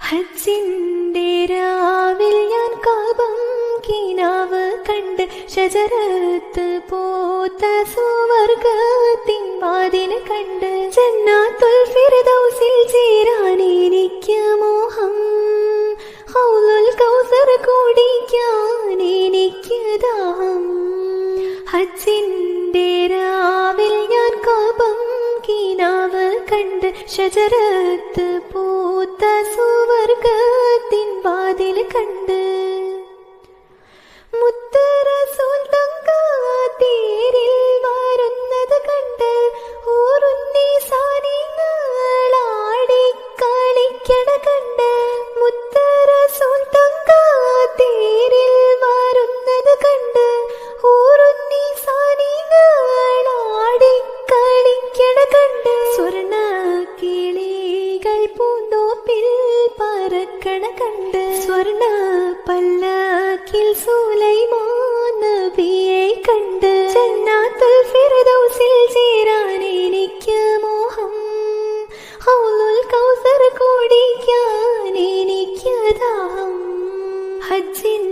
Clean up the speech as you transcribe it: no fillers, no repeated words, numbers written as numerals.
ഹജ്ജിന്റെ രാവിൽ ഞാൻ കാബം കിനാവ് കണ്ട് ഷജറത്ത് പൂത്ത സുവർഗത്തിൻ വാതിൽ കണ്ട് ജന്നാത്തുൽ ഫിർദൗസിൽ ചേരാൻ എനിക്ക് മോഹം. ഹൗലുൽ കൗസർ കുടിക്കാൻ എനിക്ക് ദാഹം. ഹജ്ജിന്റെ രാവിൽ ഞാൻ കാബം കിനാവ് കണ്ട് ഷജറത്ത് പൂത്ത സുവർഗത്തിൻ വാതിൽ കണ്ട് മുത്ത് റസൂൽ തങ്കത്തേരിൽ വരുന്നത് കണ്ട് ഊറുന്നീസാനിങ്ങളാടി കളിക്കണ കണ്ട് മുത്ത് റസൂൽ തങ്കത്തേരിൽ വരുന്നത് കണ്ട് ഊറുന്നീസാനിങ്ങളാടി കളിക്കണ കണ്ട് സ്വർണ്ണ കിളികൾ പൂന്തോപ്പിൽ പറക്കണ കണ്ട് സ്വർണ്ണ പല്ലക്കിൽ സുലൈമാൻ നബിയെ കണ്ട് ജന്നാത്തുൽ ഫിർദൗസിൽ ചേരാൻ എനിക്ക് മോഹം. ഹൗലുൽ കൗസർ കുടിക്കാൻ എനിക്ക് ദാഹം. ഹജ്ജിൻ